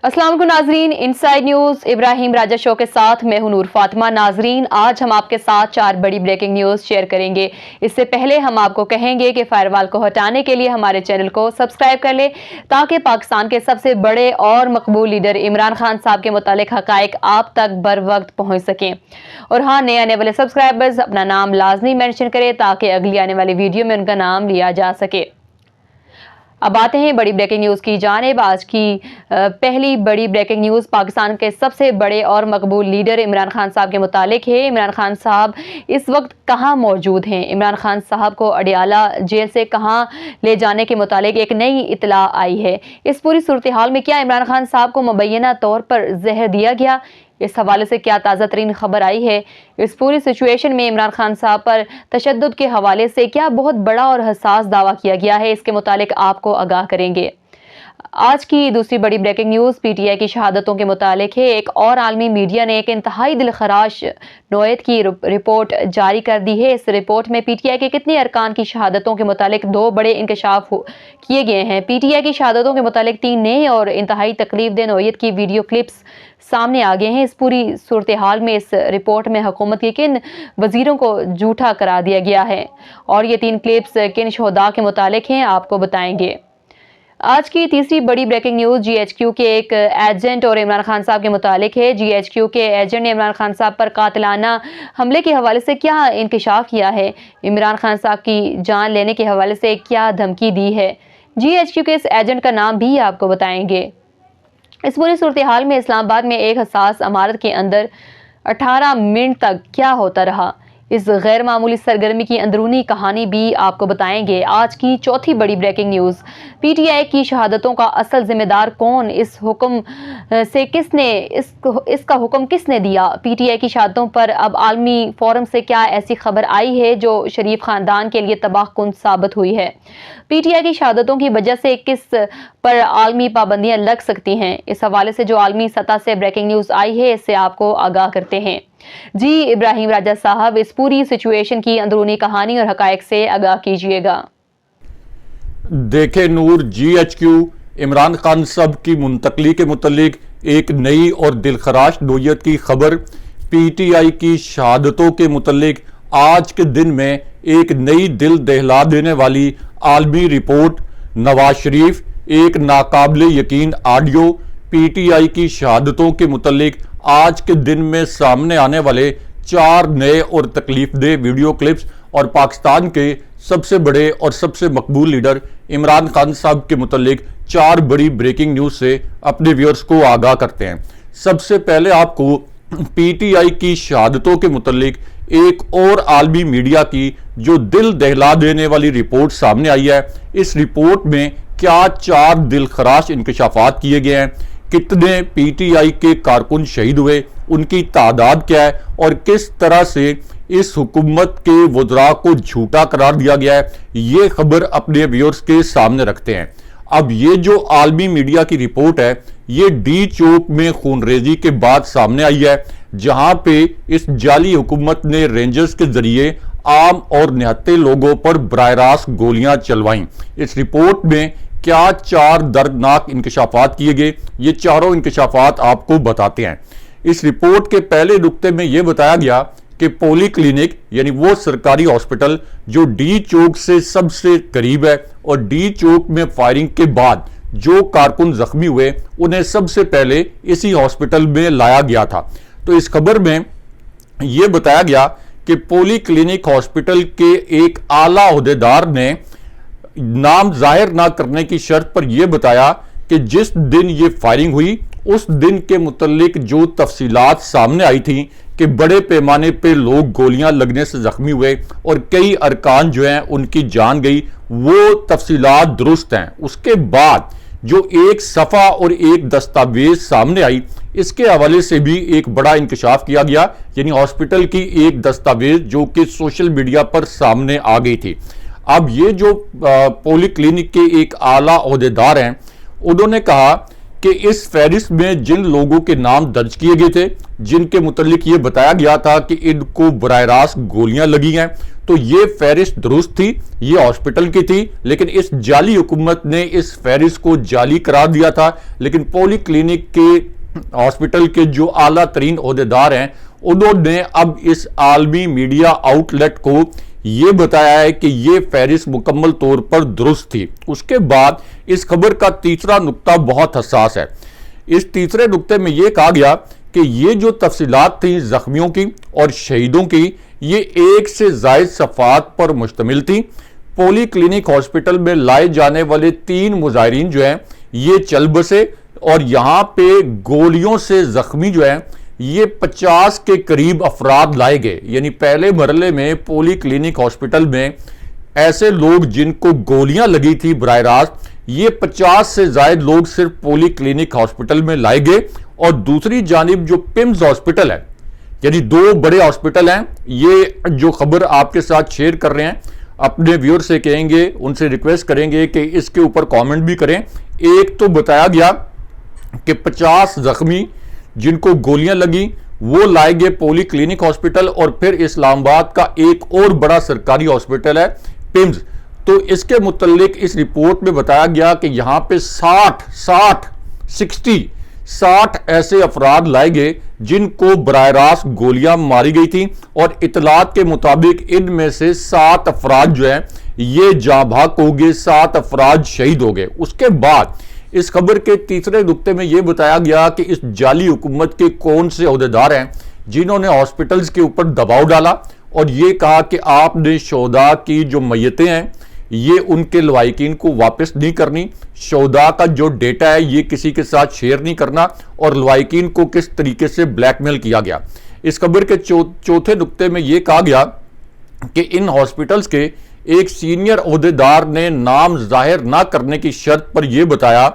अस्सलाम वालेकुम नाजरीन, इनसाइड न्यूज इब्राहिम राजा शो के साथ मैं हूं नूर फातिमा। नाजरीन, आज हम आपके साथ 4 बड़ी ब्रेकिंग न्यूज शेयर करेंगे। इससे पहले हम आपको कहेंगे कि फायरवॉल को हटाने के लिए हमारे चैनल को सब्सक्राइब कर ले, ताकि पाकिस्तान के सबसे बड़े और मकबूल लीडर इमरान खान साहब के मुतालिक हकायक आप तक बर वक्त पहुंच सकें। और हाँ, नए आने वाले सब्सक्राइबर्स अपना नाम लाजमी मेंशन करें ताकि अगली आने वाली वीडियो में उनका नाम लिया जा सके। अब आते हैं बड़ी ब्रेकिंग न्यूज़ की जानिब। आज की पहली बड़ी ब्रेकिंग न्यूज़ पाकिस्तान के सबसे बड़े और मकबूल लीडर इमरान खान साहब के मुतालिक है। इमरान खान साहब इस वक्त कहां मौजूद हैं? इमरान खान साहब को अडियाला जेल से कहां ले जाने के मुतालिक एक नई इतला आई है। इस पूरी सूरत हाल में क्या इमरान खान साहब को मुबैना तौर पर जहर दिया गया? इस हवाले से क्या ताज़ा तरीन खबर आई है? इस पूरी सिचुएशन में इमरान खान साहब पर तशद्दुद के हवाले से क्या बहुत बड़ा और हसास दावा किया गया है, इसके मुतालिक आपको आगाह करेंगे। आज की दूसरी बड़ी ब्रेकिंग न्यूज़ पीटीआई की शहादतों के मुतालिक है। एक और आलमी मीडिया ने एक इंतहाई दिलखराश नौयत की रिपोर्ट जारी कर दी है। इस रिपोर्ट में पीटीआई के कितने अरकान की शहादतों के मुतालिक 2 बड़े इंकशाफ किए गए हैं। पीटीआई की शहादतों के मुतालिक 3 नए और इंतहाई तकलीफदेह नौयत की वीडियो क्लिप्स सामने आ गए हैं। इस पूरी सूरत हाल में इस रिपोर्ट में हुकूमत के किन वजीरों को झूठा करार दिया गया है और ये 3 क्लिप्स किन शोहदा के मुतालिक हैं, आपको बताएंगे। आज की तीसरी बड़ी ब्रेकिंग न्यूज़ जीएचक्यू के एक एजेंट और इमरान खान साहब के मुतालिक है। जीएचक्यू के एजेंट ने इमरान खान साहब पर कातिलाना हमले के हवाले से क्या इंकशाफ किया है? इमरान खान साहब की जान लेने के हवाले से क्या धमकी दी है? जीएचक्यू के इस एजेंट का नाम भी आपको बताएंगे। इस पूरी सूरत हाल में इस्लामाबाद में एक हसास इमारत के अंदर 18 मिनट तक क्या होता रहा, इस गैर मामूली सरगर्मी की अंदरूनी कहानी भी आपको बताएंगे। आज की चौथी बड़ी ब्रेकिंग न्यूज़ पीटीआई की शहादतों का असल जिम्मेदार कौन? इस हुक्म से किसने इसका हुक्म किसने दिया? पीटीआई की शहादतों पर अब आलमी फोरम से क्या ऐसी खबर आई है जो शरीफ खानदान के लिए तबाहकुन साबित हुई है? पीटीआई की शहादतों की वजह से किस पर आलमी पाबंदियां लग सकती हैं? इस हवाले से जो आलमी सतह से ब्रेकिंग न्यूज़ आई है, इससे आपको आगाह करते हैं। जी इब्राहिम राजा साहब, इस पूरी सिचुएशन की अंदरूनी कहानी और हकायक से आगाह कीजिएगा। देखें नूर, जीएचक्यू इमरान खान साहब की मुंतकली के मुतालिक एक नई और दिलखराश नोयत की खबर। पीटीआई की शहादतों के मुतालिक आज के दिन में एक नई दिल दहला देने वाली आलमी रिपोर्ट। नवाज शरीफ एक नाकाबिले यकीन ऑडियो। पीटीआई की शहादतों के मुतालिक आज के दिन में सामने आने वाले 4 नए और तकलीफदेह वीडियो क्लिप्स और पाकिस्तान के सबसे बड़े और सबसे मकबूल लीडर इमरान खान साहब के मुतालिक 4 बड़ी ब्रेकिंग न्यूज़ से अपने व्यूअर्स को आगाह करते हैं। सबसे पहले आपको पीटीआई की शहादतों के मुतालिक एक और आलमी मीडिया की जो दिल दहला देने वाली रिपोर्ट सामने आई है। इस रिपोर्ट में क्या 4 दिलखराश इंकशाफात किए गए हैं, कितने पीटीआई के कारकुन शहीद हुए, उनकी तादाद क्या है और किस तरह से इस हुकूमत के वज़रा को झूठा करार दिया गया है, ये खबर अपने व्यूअर्स के सामने रखते हैं। अब ये जो आलमी मीडिया की रिपोर्ट है, ये डी चौक में खूनरेजी के बाद सामने आई है, जहां पे इस जाली हुकूमत ने रेंजर्स के जरिए आम और निहत्ते लोगों पर बराह रास्त गोलियां चलवाईं। इस रिपोर्ट में क्या 4 दर्दनाक इंकशाफात किए गए, ये चारों इंकशाफात आपको बताते हैं। इस रिपोर्ट के पहले नुक्ते में यह बताया गया कि पोली क्लिनिक यानी वो सरकारी हॉस्पिटल जो डी चौक से सबसे करीब है और डी चौक में फायरिंग के बाद जो कारकुन जख्मी हुए उन्हें सबसे पहले इसी हॉस्पिटल में लाया गया था। तो इस खबर में यह बताया गया कि पोली क्लिनिक हॉस्पिटल के एक आला ओहदेदार ने नाम जाहिर ना करने की शर्त पर यह बताया कि जिस दिन ये फायरिंग हुई उस दिन के मुतल्लिक जो तफसीलात सामने आई थी कि बड़े पैमाने पे लोग गोलियां लगने से जख्मी हुए और कई अरकान जो हैं उनकी जान गई, वो तफसीलात दुरुस्त हैं। उसके बाद जो एक सफ़ा और एक दस्तावेज सामने आई, इसके हवाले से भी एक बड़ा इंकशाफ किया गया, यानी हॉस्पिटल की एक दस्तावेज जो कि सोशल मीडिया पर सामने आ गई थी। अब ये जो पोली क्लिनिक के एक आला ओहदेदार हैं, उन्होंने कहा कि इस फहरिस्त में जिन लोगों के नाम दर्ज किए गए थे, जिनके मुतल्लिक ये बताया गया था कि इनको बराह रास्त गोलियां लगी हैं, तो ये फहरिस्त दुरुस्त थी, ये हॉस्पिटल की थी, लेकिन इस जाली हुकूमत ने इस फहरिस्त को जाली करार दिया था। लेकिन पॉली क्लिनिक के हॉस्पिटल के जो आला तरीन ओहदेदार हैं उन्होंने अब इस आलमी मीडिया आउटलेट को ये बताया है कि ये फहरिस्त मुकम्मल तौर पर दुरुस्त थी। उसके बाद इस खबर का तीसरा नुक्ता बहुत हसास है। इस तीसरे नुक्ते में यह कहा गया कि ये जो तफसीलात थी जख्मियों की और शहीदों की, ये एक से जायद सफ़ात पर मुश्तमिल थी। पॉली क्लिनिक हॉस्पिटल में लाए जाने वाले 3 मुजाहिरीन जो हैं ये चल बसे और यहां पे गोलियों से जख्मी जो है ये 50 के करीब अफराद लाए गए। यानी पहले मरले में पॉली क्लिनिक हॉस्पिटल में ऐसे लोग जिनको गोलियां लगी थी बराह रास्त, ये 50 से ज्यादा लोग सिर्फ पॉली क्लिनिक हॉस्पिटल में लाए गए। और दूसरी जानिब जो पिम्स हॉस्पिटल है, यानी 2 बड़े हॉस्पिटल हैं, ये जो खबर आपके साथ शेयर कर रहे हैं अपने व्यूअर से कहेंगे, उनसे रिक्वेस्ट करेंगे कि इसके ऊपर कमेंट भी करें। एक तो बताया गया कि 50 जख्मी जिनको गोलियां लगी वो लाए गए पॉली क्लिनिक हॉस्पिटल, और फिर इस्लामाबाद का एक और बड़ा सरकारी हॉस्पिटल है पिम्स। तो इसके मुतल्लिक इस रिपोर्ट में बताया गया कि यहां पे 60 ऐसे अफराद लाए गए जिनको बराह रास्त गोलियां मारी गई थी, और इतलात के मुताबिक इनमें से 7 अफराद जो है ये जाँ भाग हो गए, 7 अफराद शहीद हो गए। उसके बाद इस खबर के तीसरे नुक्ते में यह बताया गया कि इस जाली हुकूमत के कौन से ओहदेदार हैं जिन्होंने हॉस्पिटल्स के ऊपर दबाव डाला और ये कहा कि आपने शोहदा की जो मैयतें हैं ये उनके लवाहिकीन को वापस नहीं करनी, शोहदा का जो डेटा है ये किसी के साथ शेयर नहीं करना, और लवाहिकीन को किस तरीके से ब्लैकमेल किया गया। इस खबर के चौथे नुक्ते में यह कहा गया कि इन हॉस्पिटल्स के एक सीनियर ओहदेदार ने नाम जाहिर ना करने की शर्त पर यह बताया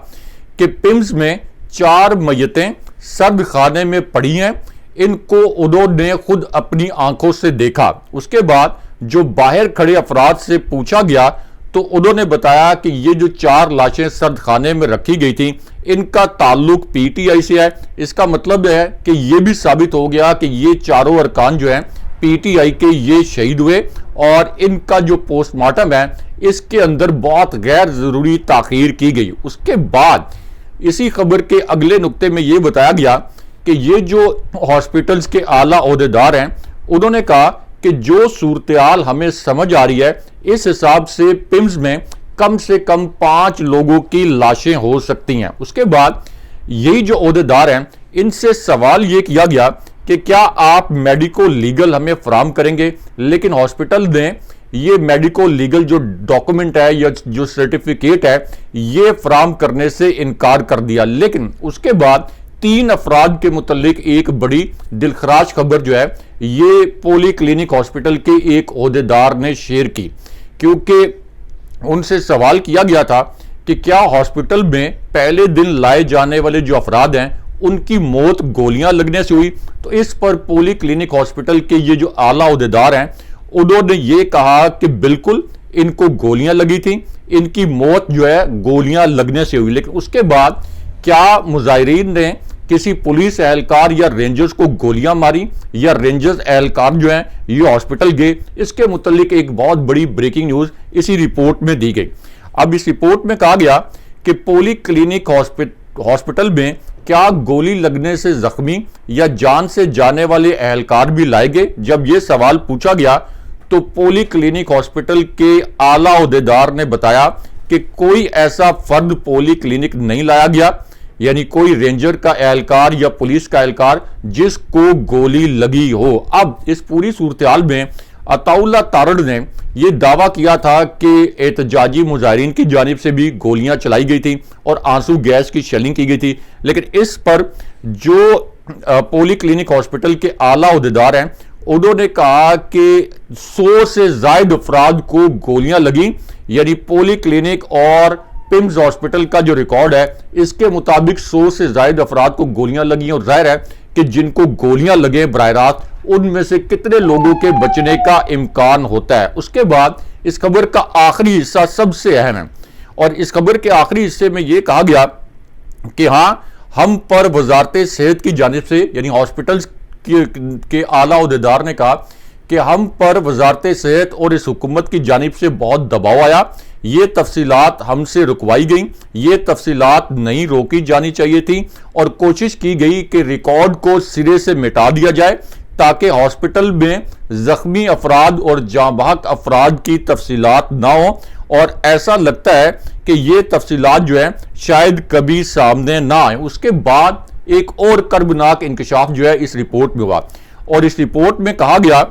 कि पिम्स में 4 मैयतें सर्द खाने में पड़ी हैं, इनको उन्होंने खुद अपनी आंखों से देखा। उसके बाद जो बाहर खड़े अफराद से पूछा गया तो उन्होंने बताया कि ये जो 4 लाशें सर्द खाने में रखी गई थी इनका ताल्लुक पीटीआई से है। इसका मतलब है कि यह भी साबित हो गया कि ये चारों अरकान जो हैं पीटीआई के ये शहीद हुए, और इनका जो पोस्टमार्टम है इसके अंदर बहुत गैर जरूरी ताखीर की गई। उसके बाद इसी खबर के अगले नुक्ते में यह बताया गया कि ये जो हॉस्पिटल्स के आला ओहदेदार हैं उन्होंने कहा कि जो सूरत-ए-हाल हमें समझ आ रही है इस हिसाब से पिम्स में कम से कम 5 लोगों की लाशें हो सकती हैं। उसके बाद यही जो ओहदेदार हैं इनसे सवाल यह किया गया कि क्या आप मेडिको लीगल हमें फराम करेंगे, लेकिन हॉस्पिटल ने ये मेडिको लीगल जो डॉक्यूमेंट है या जो सर्टिफिकेट है ये फराम करने से इनकार कर दिया। लेकिन उसके बाद 3 अफराद के मुतल्लिक एक बड़ी दिलखराश खबर जो है ये पॉली क्लिनिक हॉस्पिटल के एक ओहदेदार ने शेयर की, क्योंकि उनसे सवाल किया गया था कि क्या हॉस्पिटल में पहले दिन लाए जाने वाले जो अफराद हैं उनकी मौत गोलियां लगने से हुई। तो इस पर पॉली क्लिनिक हॉस्पिटल के ये जो आला ओहदेदार हैं उन्होंने ये कहा कि बिल्कुल इनको गोलियां लगी थी, इनकी मौत जो है गोलियां लगने से हुई। लेकिन उसके बाद क्या मुजाहिरीन ने किसी पुलिस एहलकार या रेंजर्स को गोलियां मारी या रेंजर्स एहलकार जो हैं ये हॉस्पिटल गए, इसके मुतालिक एक बहुत बड़ी ब्रेकिंग न्यूज इसी रिपोर्ट में दी गई। अब इस रिपोर्ट में कहा गया कि पॉली क्लिनिक हॉस्पिटल में क्या गोली लगने से जख्मी या जान से जाने वाले एहलकार भी लाए गए। जब यह सवाल पूछा गया तो पॉली क्लिनिक हॉस्पिटल के आला ओहदेदार ने बताया कि कोई ऐसा फर्द पॉली क्लिनिक नहीं लाया गया, यानी कोई रेंजर का एहलकार या पुलिस का एहलकार जिसको गोली लगी हो। अब इस पूरी सूरत-ए-हाल में अताउल्लाह तारड़ ने यह दावा किया था कि एहतजाजी मुजाहिरीन की जानिब से भी गोलियां चलाई गई थी और आंसू गैस की शेलिंग की गई थी। लेकिन इस पर जो पॉली क्लिनिक हॉस्पिटल के आला ओहदेदार हैं उन्होंने कहा कि 100 से ज्यादा अफराद को गोलियां लगी, यानी पॉली क्लिनिक और पिम्स हॉस्पिटल का जो रिकॉर्ड है इसके मुताबिक 100 से ज्यादा अफराद को गोलियां लगी। और जाहिर है कि जिनको गोलियां लगे बराह रास्त उनमें से कितने लोगों के बचने का इम्कान होता है। उसके बाद इस खबर का आखिरी हिस्सा सबसे अहम है, और इस खबर के आखिरी हिस्से में यह कहा गया कि हां हम पर वजारत सेहत की जानिब से यानी हॉस्पिटल्स के आला ओहदेदार ने कहा कि हम पर वजारत सेहत और इस हुकूमत की जानिब से बहुत दबाव आया, ये तफसीलात हमसे रुकवाई गई, ये तफसीलात नहीं रोकी जानी चाहिए थी और कोशिश की गई कि रिकॉर्ड को सिरे से मिटा दिया जाए ताकि हॉस्पिटल में जख्मी अफराद और जांबाहक अफराद की तफसीलात ना हो। और ऐसा लगता है कि ये तफसीलात जो है शायद कभी सामने ना आए। उसके बाद एक और कर्बनाक इंकशाफ जो है इस रिपोर्ट में हुआ और इस रिपोर्ट में कहा गया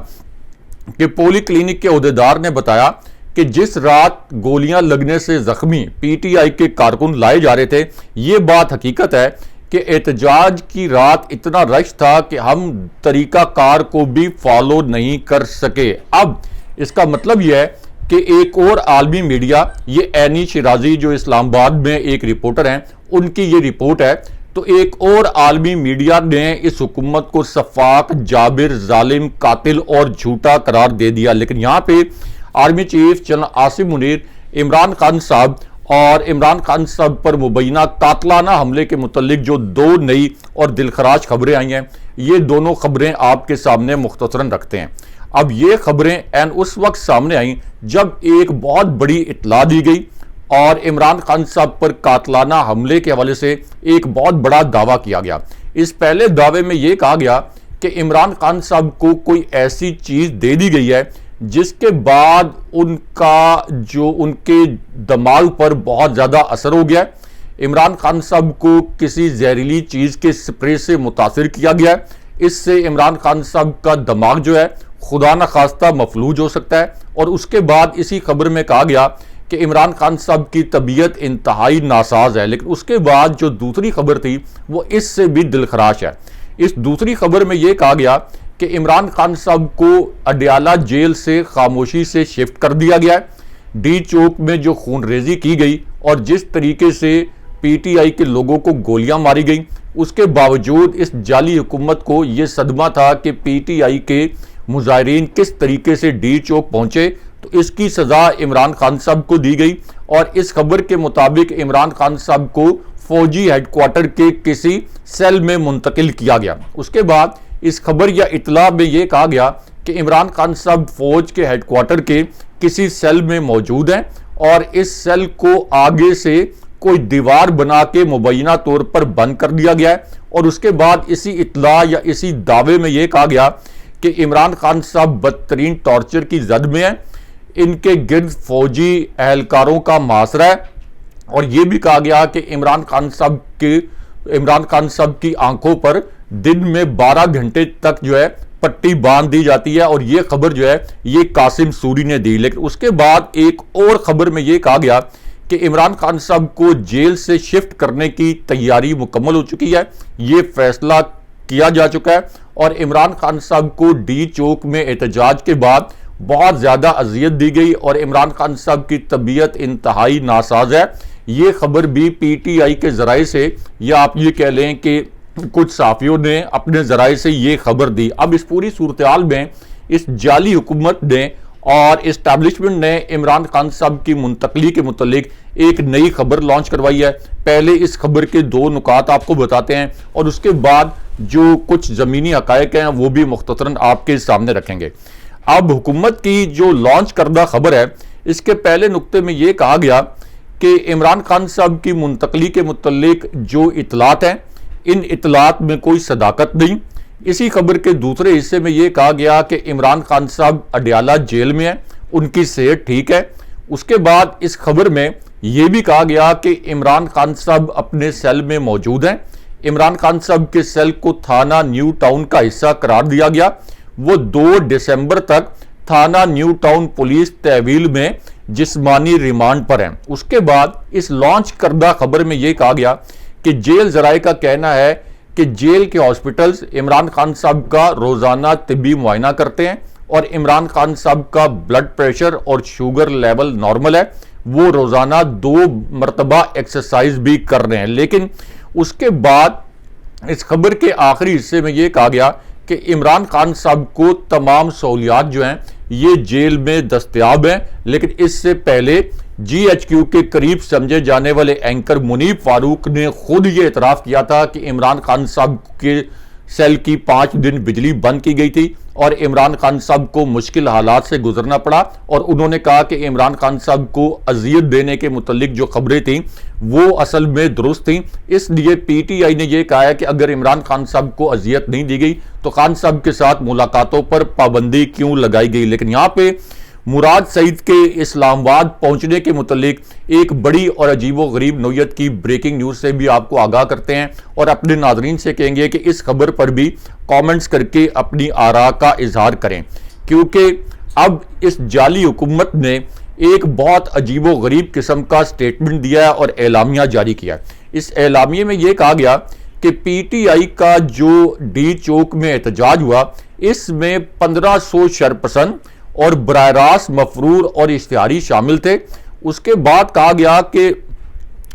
कि पोली क्लिनिक के ओहदेदार ने बताया कि जिस रात गोलियां लगने से जख्मी पीटीआई के कारकुन लाए जा रहे थे, ये बात हकीकत है कि एहतजाज की रात इतना रश था कि हम तरीकाकार को भी फॉलो नहीं कर सके। अब इसका मतलब यह है कि एक और आलमी मीडिया, ये एनी शिराजी जो इस्लामाबाद में एक रिपोर्टर हैं, उनकी ये रिपोर्ट है, तो एक और आलमी मीडिया ने इस हुकूमत को सफाक, जाबिर, जालिम, कातिल और झूठा करार दे दिया। लेकिन यहाँ पे army chief general Asim Munir, Imran Khan साहब और इमरान खान साहब पर मुबैना कातलाना हमले के मुतल्लिक जो दो नई और दिलखराज खबरें आई हैं, ये दोनों खबरें आपके सामने मुख्तसरन रखते हैं। अब ये खबरें एन उस वक्त सामने आई जब एक बहुत बड़ी इत्तला दी गई और इमरान खान साहब पर कातलाना हमले के हवाले से एक बहुत बड़ा दावा किया गया। इस पहले दावे में यह कहा गया कि इमरान खान साहब को कोई ऐसी चीज दे दी गई है जिसके बाद उनके दिमाग पर बहुत ज्यादा असर हो गया है। इमरान खान साहब को किसी जहरीली चीज के स्प्रे से मुतासिर किया गया है। इससे इमरान खान साहब का दिमाग जो है खुदा न खास्ता मफलूज हो सकता है। और उसके बाद इसी खबर में कहा गया कि इमरान खान साहब की तबीयत इंतहाई नासाज है। लेकिन उसके बाद जो दूसरी खबर थी वो इससे भी दिलखराश है। इस दूसरी खबर में यह कहा गया कि इमरान खान साहब को अडयाला जेल से खामोशी से शिफ्ट कर दिया गया है। डी चौक में जो खूनरेजी की गई और जिस तरीके से पीटीआई के लोगों को गोलियां मारी गई, उसके बावजूद इस जाली हुकूमत को यह सदमा था कि पीटीआई के मुजाहिरीन किस तरीके से डी चौक पहुंचे, तो इसकी सजा इमरान खान साहब को दी गई। और इस खबर के मुताबिक इमरान खान साहब को फौजी हेडक्वार्टर के किसी सेल में मुंतकिल किया गया। उसके बाद इस खबर या इतला में यह कहा गया कि इमरान खान साहब फौज के हेडक्वार्टर के किसी सेल में मौजूद हैं और इस सेल को आगे से कोई दीवार बना के मुबैना तौर पर बंद कर दिया गया है। और उसके बाद इसी इतला या इसी दावे में यह कहा गया कि इमरान खान साहब बदतरीन टॉर्चर की जद में है, इनके गिर्द फौजी एहलकारों का मासरा है। और यह भी कहा गया कि इमरान खान साहब की आंखों पर दिन में 12 घंटे तक जो है पट्टी बांध दी जाती है। और यह खबर जो है ये कासिम सूरी ने दी। लेकिन उसके बाद एक और खबर में यह कहा गया कि इमरान खान साहब को जेल से शिफ्ट करने की तैयारी मुकम्मल हो चुकी है, ये फैसला किया जा चुका है। और इमरान खान साहब को डी चौक में एहतजाज के बाद बहुत ज्यादा अजियत दी गई और इमरान खान साहब की तबीयत इंतहाई नासाज है। ये खबर भी पीटीआई के जराये से, या आप ये कह लें कि कुछ साफियों ने अपने जराये से ये खबर दी। अब इस पूरी सूरत हाल में इस जाली हुकूमत ने और इस्टेब्लिशमेंट ने इमरान खान साहब की मुंतकली के मुतल्लिक एक नई खबर लॉन्च करवाई है। पहले इस खबर के दो नुकात आपको बताते हैं और उसके बाद जो कुछ ज़मीनी हकायक हैं वो भी मुख्तसरन आपके सामने रखेंगे। अब हुकूमत की जो लॉन्च करदा खबर है, इसके पहले नुक्ते में ये कहा गया कि इमरान खान साहब की मुंतकली के मुतल्लिक जो इतलात हैं, इन इतलात में कोई सदाकत नहीं। इसी खबर के दूसरे हिस्से में यह कहा गया कि इमरान खान साहब अडयाला जेल में हैं, उनकी सेहत ठीक है। उसके बाद इस खबर में यह भी कहा गया कि इमरान खान साहब अपने सेल में मौजूद हैं। इमरान खान साहब के सेल को थाना न्यू टाउन का हिस्सा करार दिया गया। वो 2 दिसंबर तक थाना न्यू टाउन पुलिस तहवील में जिस्मानी रिमांड पर हैं। उसके बाद इस लॉन्च करदा खबर में यह कहा गया कि जेल जराये का कहना है कि जेल के हॉस्पिटल्स इमरान खान साहब का रोजाना तिब्बी मुआयना करते हैं और इमरान खान साहब का ब्लड प्रेशर और शुगर लेवल नॉर्मल है। वो रोजाना 2 मरतबा एक्सरसाइज भी कर रहे हैं। लेकिन उसके बाद इस खबर के आखिरी हिस्से में यह कहा गया कि इमरान खान साहब को तमाम सहूलियात जो हैं ये जेल में दस्तयाब हैं। लेकिन इससे पहले GHQ के करीब समझे जाने वाले एंकर मुनीब फारूक ने खुद ये इतराफ़ किया था कि इमरान खान साहब के सेल की 5 दिन बिजली बंद की गई थी और इमरान खान साहब को मुश्किल हालात से गुजरना पड़ा। और उन्होंने कहा कि इमरान खान साहब को अजियत देने के मुतालिक जो खबरें थीं वो असल में दुरुस्त थीं। इसलिए पीटीआई ने यह कहा है कि अगर इमरान खान साहब को अजियत नहीं दी गई तो खान साहब के साथ मुलाकातों पर पाबंदी क्यों लगाई गई। लेकिन यहां पे मुराद सईद के इस्लामाबाद पहुंचने के मुतालिक एक बड़ी और अजीबोगरीब नौयत की ब्रेकिंग न्यूज से भी आपको आगाह करते हैं और अपने नाजरीन से कहेंगे कि इस खबर पर भी कमेंट्स करके अपनी आरा का इजहार करें, क्योंकि अब इस जाली हुकूमत ने एक बहुत अजीबोगरीब किस्म का स्टेटमेंट दिया है और एलामिया जारी किया है। इस एलामिया में यह कहा गया कि पीटीआई का जो डी चौक में एहतजाज हुआ इसमें 1500 शरपसंद और बराह रास्त मफरूर और इश्तिहारी शामिल थे। उसके बाद कहा गया कि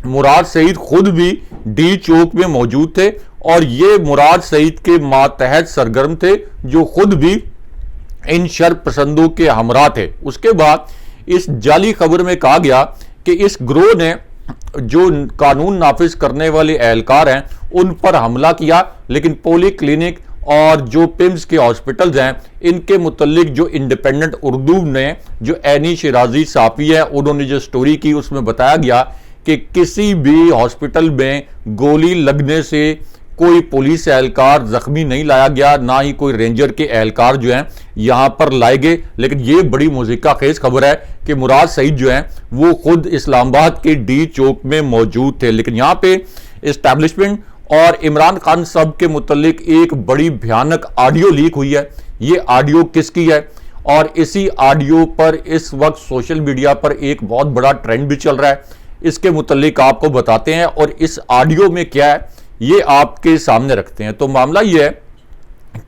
मुराद सईद खुद भी डी चौक में मौजूद थे और ये मुराद सईद के मातहत सरगर्म थे जो खुद भी इन शरपसंदों के हमरा थे। उसके बाद इस जाली खबर में कहा गया कि इस ग्रोह ने जो कानून नाफिज करने वाले एहलकार हैं उन पर हमला किया, लेकिन पोली क्लिनिक और जो पिम्स के हॉस्पिटल्स हैं इनके मुतल्लिक जो इंडिपेंडेंट उर्दू ने जो एनी शिराजी साफी है उन्होंने जो स्टोरी की उसमें बताया गया कि किसी भी हॉस्पिटल में गोली लगने से कोई पुलिस एहलकार जख्मी नहीं लाया गया, ना ही कोई रेंजर के एहलकार जो हैं यहां पर लाए गए। लेकिन ये बड़ी मुज़िका खेज खबर है कि मुराद सईद जो हैं वो खुद इस्लामाबाद के डी चौक में मौजूद थे। लेकिन यहां पे एस्टैब्लिशमेंट और इमरान खान साहब के मुतालिक एक बड़ी भयानक ऑडियो लीक हुई है। ये ऑडियो किसकी है और इसी ऑडियो पर इस वक्त सोशल मीडिया पर एक बहुत बड़ा ट्रेंड भी चल रहा है, इसके मुतालिक आपको बताते हैं और इस ऑडियो में क्या है ये आपके सामने रखते हैं। तो मामला ये है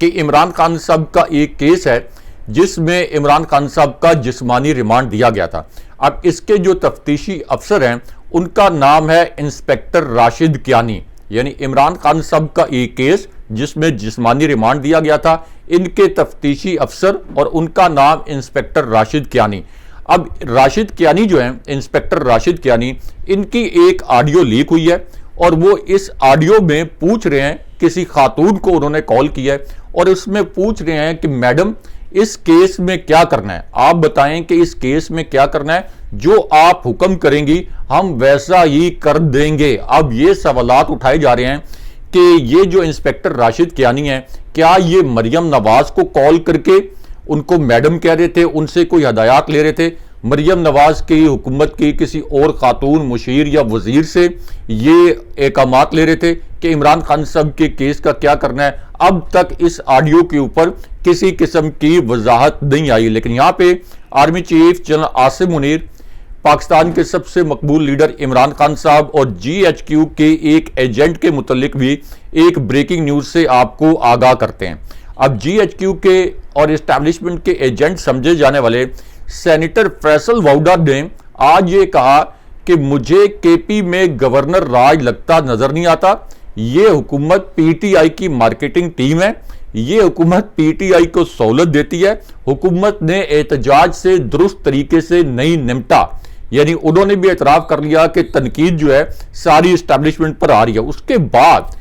कि इमरान खान साहब का एक केस है जिसमें इमरान खान साहब का जिस्मानी रिमांड दिया गया था। अब इसके जो तफ्तीशी अफसर हैं उनका नाम है इंस्पेक्टर राशिद कियानी, यानी इमरान खान साहब का एक केस जिसमें जिस्मानी रिमांड दिया गया था, इनके तफ्तीशी अफसर और उनका नाम इंस्पेक्टर राशिद कियानी। अब राशिद कियानी जो है इंस्पेक्टर राशिद कियानी, इनकी एक ऑडियो लीक हुई है और वो इस ऑडियो में पूछ रहे हैं, किसी खातून को उन्होंने कॉल किया है और उसमें पूछ रहे हैं कि मैडम इस केस में क्या करना है, आप बताएं कि इस केस में क्या करना है, जो आप हुक्म करेंगी हम वैसा ही कर देंगे। अब ये सवालात उठाए जा रहे हैं कि ये जो इंस्पेक्टर राशिद कियानी है क्या ये मरियम नवाज को कॉल करके उनको मैडम कह रहे थे, उनसे कोई हदायत ले रहे थे, मरियम नवाज की हुकूमत की किसी और खातून मुशीर या वजीर से ये एहकामात ले रहे थे कि इमरान खान साहब के केस का क्या करना है। अब तक इस ऑडियो के ऊपर किसी किस्म की वजाहत नहीं आई। लेकिन यहाँ पे army chief general Asim Munir, Pakistan के सबसे मकबूल लीडर इमरान खान साहब और GHQ के एक एजेंट के मुतल्लिक भी एक ब्रेकिंग न्यूज से आपको आगाह करते हैं। अब GHQ के और इस्टेब्लिशमेंट के एजेंट समझे जाने वाले सेनेटर फैसल वाउडा ने आज ये कहा कि मुझे KP में गवर्नर राज लगता नजर नहीं आता, ये हुकूमत PTI की मार्केटिंग टीम है, ये हुकूमत PTI को सहूलत देती है, हुकूमत ने एहतजाज से दुरुस्त तरीके से नहीं निपटा। यानी उन्होंने भी एतराफ कर लिया कि तनकीद जो है सारी इस्टेब्लिशमेंट पर आ रही है। उसके बाद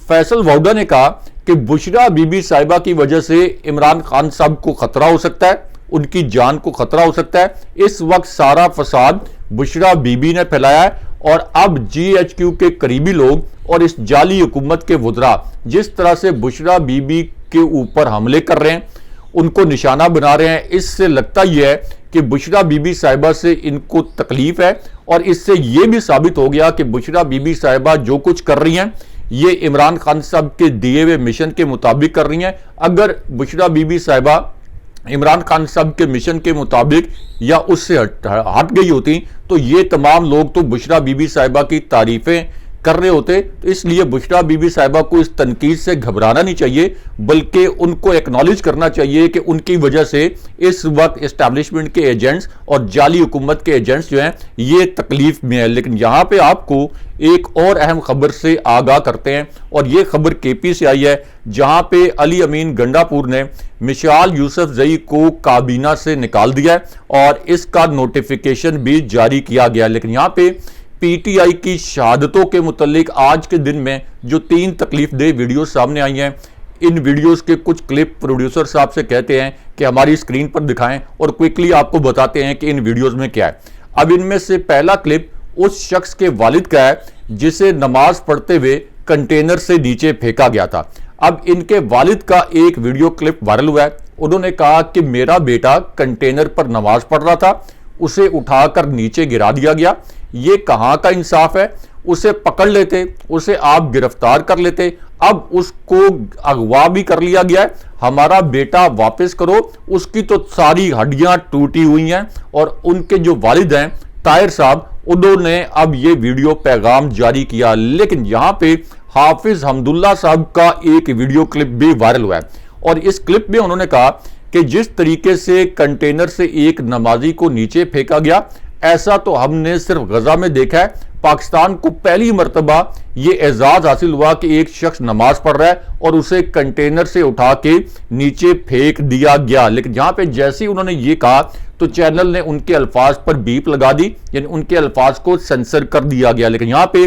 फैसल वाउडा ने कहा कि बुशरा बीबी साहिबा की वजह से इमरान खान साहब को खतरा हो सकता है, उनकी जान को खतरा हो सकता है। इस वक्त सारा फसाद बुशरा बीबी ने फैलाया है और अब GHQ के करीबी लोग और इस जाली हुकूमत के वुज़रा जिस तरह से बुशरा बीबी के ऊपर हमले कर रहे हैं, उनको निशाना बना रहे हैं, इससे लगता यह है कि बुशरा बीबी साहिबा से इनको तकलीफ है और इससे यह भी साबित हो गया कि बुशरा बीबी साहिबा जो कुछ कर रही हैं ये इमरान खान साहब के दिए हुए मिशन के मुताबिक कर रही हैं। अगर बुशरा बीबी साहिबा इमरान खान साहब के मिशन के मुताबिक या उससे हट गई होती तो ये तमाम लोग तो बुशरा बीबी साहिबा की तारीफें कर रहे होते। तो इसलिए बुशरा बीबी साहिबा को इस तनकीद से घबराना नहीं चाहिए, बल्कि उनको एक्नॉलेज करना चाहिए कि उनकी वजह से इस वक्त एस्टैब्लिशमेंट के एजेंट्स और जाली हुकूमत के एजेंट्स जो हैं ये तकलीफ में है। लेकिन यहाँ पे आपको एक और अहम खबर से आगाह करते हैं और ये खबर KP से आई है, जहां पे अली अमीन गंडापुर ने मिशाल यूसुफजई को काबीना से निकाल दिया है और इसका नोटिफिकेशन भी जारी किया गया। लेकिन यहाँ पे PTI की शहादतों के मुतालिक आज के दिन में जो 3 तकलीफ दे वीडियो सामने आई हैं, इन वीडियोस के कुछ क्लिप प्रोड्यूसर साहब से कहते हैं कि हमारी स्क्रीन पर दिखाएं और क्विकली आपको बताते हैं कि इन वीडियोस में क्या है। अब इनमें से पहला क्लिप उस शख्स के वालिद का है जिसे नमाज पढ़ते हुए कंटेनर से नीचे फेंका गया था। अब इनके वालिद का एक वीडियो क्लिप वायरल हुआ है। उन्होंने कहा कि मेरा बेटा कंटेनर पर नमाज पढ़ रहा था, उसे उठाकर नीचे गिरा दिया गया। ये कहां का इंसाफ है? उसे पकड़ लेते, उसे आप गिरफ्तार कर लेते, अब उसको अगवा भी कर लिया गया है, हमारा बेटा वापस करो। उसकी तो सारी हड्डियां टूटी हुई हैं। और उनके जो वालिद हैं ताहिर साहब, उन्होंने अब ये वीडियो पैगाम जारी किया। लेकिन यहां पे हाफिज हमदुल्ला साहब का एक वीडियो क्लिप भी वायरल हुआ है और इस क्लिप में उन्होंने कहा कि जिस तरीके से कंटेनर से एक नमाजी को नीचे फेंका गया, ऐसा तो हमने सिर्फ गजा में देखा है। पाकिस्तान को पहली मर्तबा ये एजाज हासिल हुआ कि एक शख्स नमाज पढ़ रहा है और उसे कंटेनर से उठा के नीचे फेंक दिया गया। लेकिन यहां पे जैसे ही उन्होंने ये कहा तो चैनल ने उनके अल्फाज पर बीप लगा दी, यानी उनके अल्फाज को सेंसर कर दिया गया। लेकिन यहां पे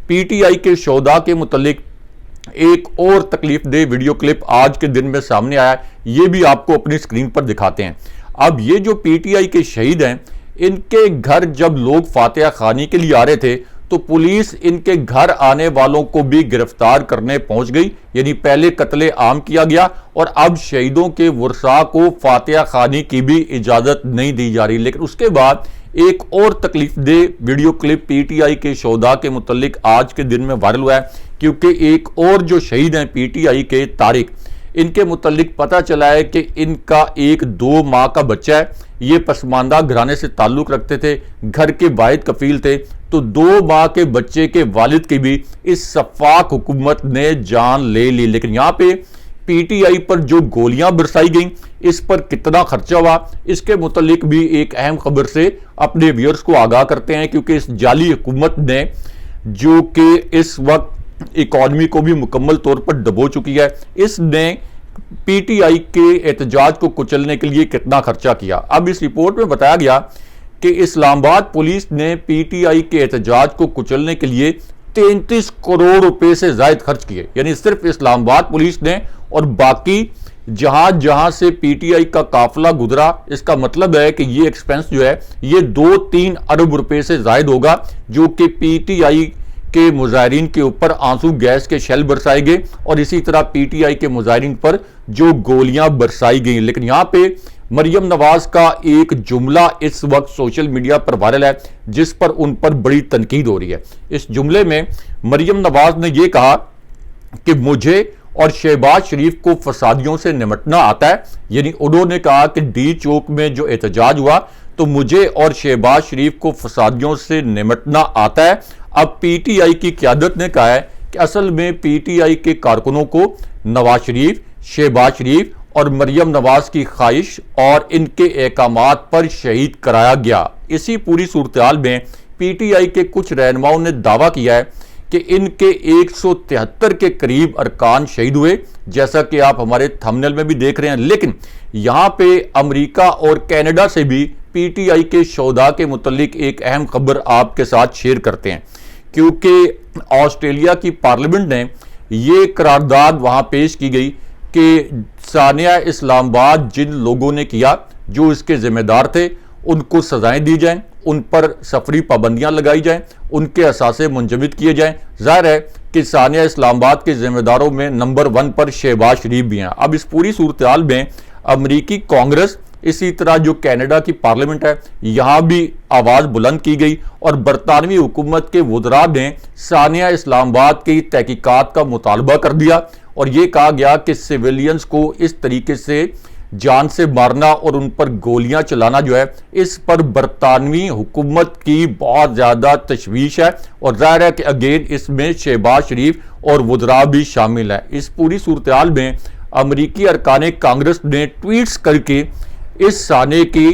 पीटीआई के शोधा के मुतालिक एक और तकलीफ दे वीडियो क्लिप आज के दिन में सामने आया, ये भी आपको अपनी स्क्रीन पर दिखाते हैं। अब ये जो पीटीआई के शहीद हैं, इनके घर जब लोग फातिहा खानी के लिए आ रहे थे तो पुलिस इनके घर आने वालों को भी गिरफ्तार करने पहुंच गई। यानी पहले कत्ले आम किया गया और अब शहीदों के वर्सा को फातिहा खानी की भी इजाजत नहीं दी जा रही। लेकिन उसके बाद एक और तकलीफ दे वीडियो क्लिप पीटीआई के शोधा के मुतालिक आज के दिन में वायरल हुआ है, क्योंकि एक और जो शहीद हैं पीटीआई के तारिक, इनके मुतालिक पता चला है कि इनका एक 2 माह का बच्चा है। ये पसमानदा घराने से ताल्लुक रखते थे, घर के वाहिद कफील थे, तो 2 माह के बच्चे के वालिद की भी इस सफाक हुकूमत ने जान ले ली। लेकिन यहाँ पे पीटीआई पर जो गोलियां बरसाई गई, इस पर कितना खर्चा हुआ, इसके मुतालिक भी एक अहम खबर से अपने व्यूअर्स को आगाह करते हैं, क्योंकि इस जाली हुकूमत ने जो कि इस वक्त इकॉनमी को भी मुकम्मल तौर पर दबो चुकी है, इसने पीटीआई के एहतजाज को कुचलने के लिए कितना खर्चा किया। अब इस रिपोर्ट में बताया गया कि इस्लामाबाद पुलिस ने पीटीआई के एहतजाज को कुचलने के लिए 33 करोड़ रुपए से ज्यादा खर्च किए। यानी सिर्फ इस्लामाबाद पुलिस ने, और बाकी जहां जहां से पीटीआई का काफिला गुजरा, इसका मतलब है कि ये एक्सपेंस जो है ये 2-3 अरब रुपए से ज्यादा होगा, जो कि पीटीआई के मुजाहिरीन के ऊपर आंसू गैस के शेल बरसाए गए और इसी तरह पीटीआई के मुजाहिरीन पर जो गोलियां बरसाई गई। लेकिन यहां पे मरियम नवाज का एक जुमला इस वक्त सोशल मीडिया पर वायरल है, जिस पर उन पर बड़ी तनकीद हो रही है। इस जुमले में मरियम नवाज ने यह कहा कि मुझे और शहबाज शरीफ को फसादियों से निमटना आता है। यानी उन्होंने कहा कि डी चौक में जो एहतजाज हुआ तो मुझे और शहबाज शरीफ को फसादियों से निमटना आता है। अब पीटीआई की क़यादत ने कहा है कि असल में पीटीआई के कारकुनों को नवाज शरीफ, शहबाज शरीफ और मरियम नवाज की ख्वाहिश और इनके अहकामात पर शहीद कराया गया। इसी पूरी सूरत में पीटीआई के कुछ रहनुमाओं ने दावा किया है कि इनके 173 के करीब अरकान शहीद हुए, जैसा कि आप हमारे थंबनेल में भी देख रहे हैं। लेकिन यहां पे अमेरिका और कनाडा से भी पीटीआई के शोधा के मुतालिक एक अहम खबर आपके साथ शेयर करते हैं, क्योंकि ऑस्ट्रेलिया की पार्लियामेंट ने ये करारदाद वहां पेश की गई कि सानिया इस्लामाबाद जिन लोगों ने किया, जो इसके जिम्मेदार थे, उनको सजाएं दी जाएं, उन पर सफरी पाबंदियां लगाई जाएं, उनके असासे मुंजमद किए जाएं। जाहिर है कि सानिया इस्लामाबाद के जिम्मेदारों में नंबर 1 पर शहबाज शरीफ भी हैं। अब इस पूरी सूरत हाल में अमरीकी कांग्रेस, इसी तरह जो कनाडा की पार्लियामेंट है, यहां भी आवाज बुलंद की गई और बरतानवी हुकूमत के वज़रा ने सानिया इस्लामाबाद की तहकीकात का मुतालबा कर दिया और यह कहा गया कि सिविलियंस को इस तरीके से जान से मारना और उन पर गोलियां चलाना जो है, इस पर बरतानवी हुकूमत की बहुत ज्यादा तशवीश है और जाहिर है कि अगेन इसमें शहबाज शरीफ और वज़रा भी शामिल है। इस पूरी सूरत हाल में अमरीकी अरकान कांग्रेस ने ट्वीट्स करके इस साने की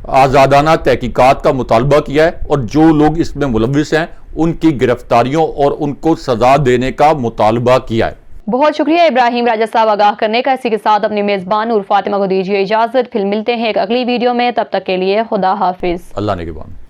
आज़ादाना तहकीकात का मुतालबा किया है और जो लोग इसमें मुलव्विस हैं उनकी गिरफ्तारियों और उनको सजा देने का मुतालबा किया है। बहुत शुक्रिया इब्राहिम राजा साहब आगाह करने का। इसी के साथ अपनी मेजबान नूर फातिमा को दीजिए इजाजत। फिर मिलते हैं एक अगली वीडियो में, तब तक के लिए खुदा हाफिज। अल्लाह ने के बाद।